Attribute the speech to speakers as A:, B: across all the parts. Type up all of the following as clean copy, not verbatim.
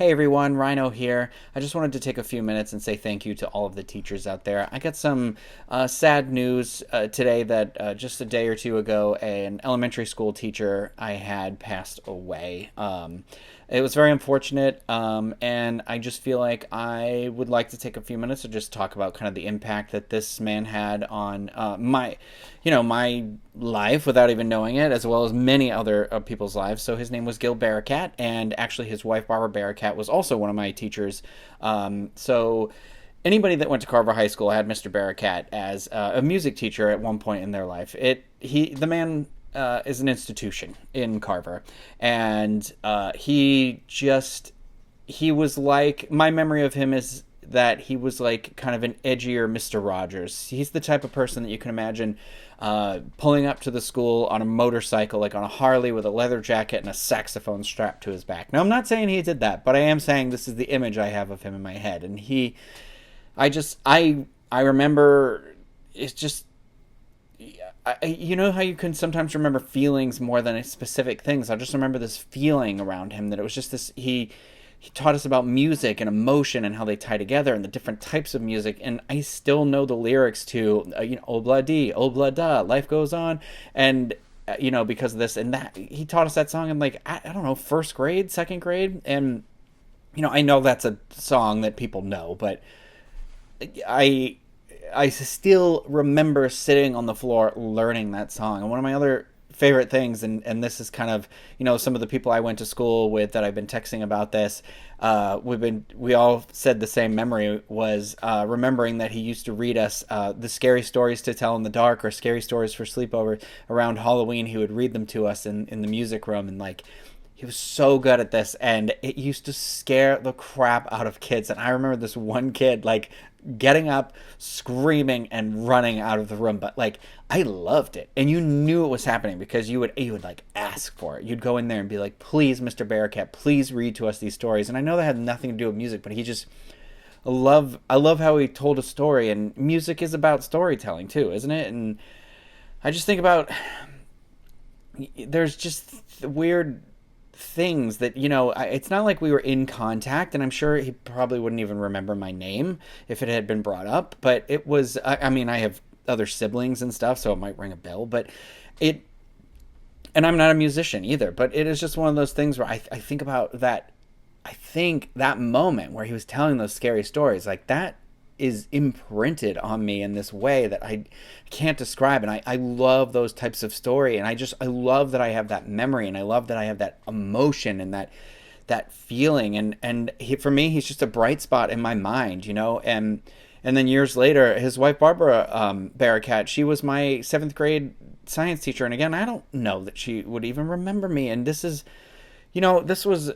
A: Hey everyone, Rhino here. I just wanted to take a few minutes and say thank you to all of the teachers out there. I got some sad news today that just a day or two ago, an elementary school teacher I had passed away. It was very unfortunate, and I just feel like I would like to take a few minutes to just talk about kind of the impact that this man had on my life without even knowing it, as well as many other people's lives. So his name was Gil Barakat, and actually his wife Barbara Barakat was also one of my teachers. So anybody that went to Carver High School had Mr. Barakat as a music teacher at one point in their life. The man is an institution in Carver, and he was like, my memory of him is that he was like kind of an edgier Mr. Rogers. He's the type of person that you can imagine pulling up to the school on a motorcycle, like on a Harley with a leather jacket and a saxophone strapped to his back. Now, I'm not saying he did that, but I am saying this is the image I have of him in my head. And I remember, it's just, you know how you can sometimes remember feelings more than specific things. I just remember this feeling around him that it was just this. He taught us about music and emotion and how they tie together and the different types of music. And I still know the lyrics to Obla Di, Obla Da, Life Goes On, and because of this and that. He taught us that song in like I don't know, first grade, second grade, and I know that's a song that people know, but I I still remember sitting on the floor learning that song. And one of my other favorite things, and this is kind of, some of the people I went to school with that I've been texting about this, we all said the same memory was remembering that he used to read us the scary stories to tell in the dark or scary stories for sleepover around Halloween. He would read them to us in the music room, and like, he was so good at this, and it used to scare the crap out of kids. And I remember this one kid like getting up, screaming, and running out of the room. But like, I loved it, and you knew it was happening because you would like ask for it. You'd go in there and be like, "Please, Mr. Bearcat, please read to us these stories." And I know that had nothing to do with music, but I love how he told a story, and music is about storytelling too, isn't it? And I just think about, there's just weird things that, it's not like we were in contact, and I'm sure he probably wouldn't even remember my name if it had been brought up. But it was, I mean, I have other siblings and stuff, so it might ring a bell. But it and I'm not a musician either, but it is just one of those things where I think about that. I think that moment where he was telling those scary stories, like, that is imprinted on me in this way that I can't describe. And I love those types of story. And I love that I have that memory, and I love that I have that emotion and that feeling. For me, he's just a bright spot in my mind, and then years later, his wife, Barbara Barakat, she was my seventh grade science teacher. And again, I don't know that she would even remember me. And this was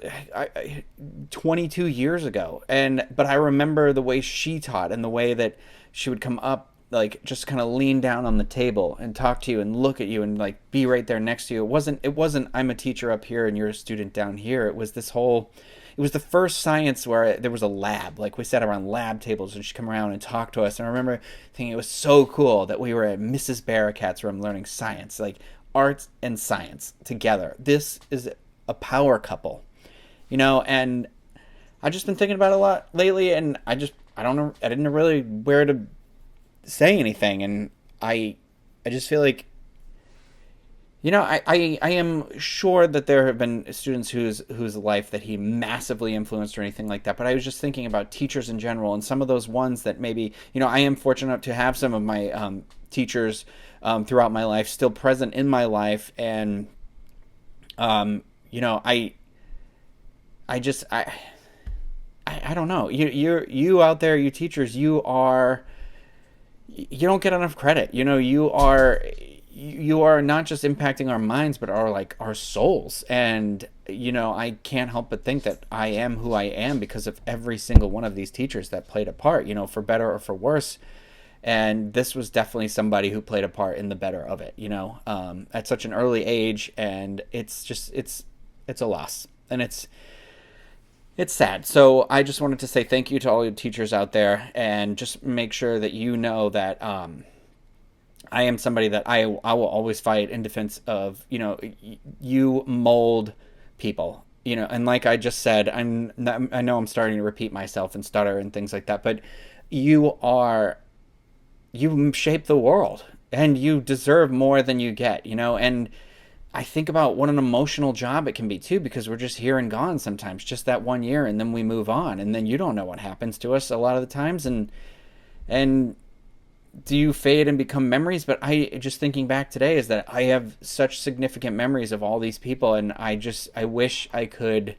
A: 22 years ago, but I remember the way she taught and the way that she would come up, like, just kind of lean down on the table and talk to you and look at you and like be right there next to you. It wasn't I'm a teacher up here and you're a student down here. It was the first science where there was a lab. Like, we sat around lab tables and she'd come around and talk to us. And I remember thinking it was so cool that we were at Mrs. Barakat's room learning science, like arts and science together. This is a power couple, and I've just been thinking about it a lot lately, and I don't know, I didn't know really where to say anything. And I just feel like, I am sure that there have been students whose life that he massively influenced or anything like that. But I was just thinking about teachers in general, and some of those ones that maybe, I am fortunate to have some of my teachers throughout my life still present in my life. And I just I don't know. You out there, you teachers, you don't get enough credit. You are not just impacting our minds, but our souls. And I can't help but think that I am who I am because of every single one of these teachers that played a part, for better or for worse. And this was definitely somebody who played a part in the better of it, at such an early age. And it's a loss, and it's sad. So I just wanted to say thank you to all your teachers out there, and just make sure that that I am somebody that I will always fight in defense of. You mold people. and like I just said, I know I'm starting to repeat myself and stutter and things like that, but you are you shape the world and you deserve more than you get, and I think about what an emotional job it can be too, because we're just here and gone sometimes, just that 1 year, and then we move on, and then you don't know what happens to us a lot of the times, and do you fade and become memories? But I just thinking back today is that I have such significant memories of all these people, and I wish I could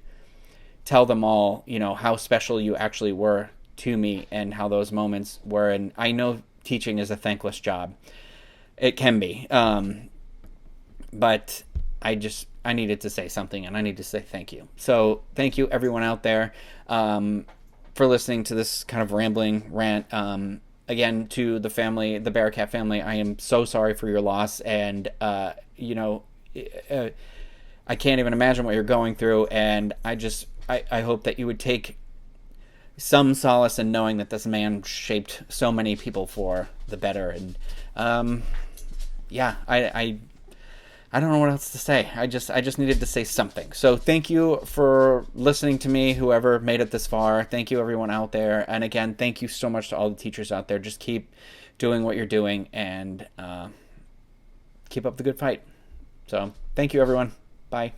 A: tell them all, how special you actually were to me and how those moments were. And I know teaching is a thankless job. It can be. But I needed to say something, and I need to say thank you. So thank you everyone out there for listening to this kind of rambling rant. Again, to the family, the Barakat family, I am so sorry for your loss, and I can't even imagine what you're going through, and I hope that you would take some solace in knowing that this man shaped so many people for the better. And yeah, I don't know what else to say. I just needed to say something. So thank you for listening to me, whoever made it this far. Thank you everyone out there. And again, thank you so much to all the teachers out there. Just keep doing what you're doing, and keep up the good fight. So thank you everyone. Bye.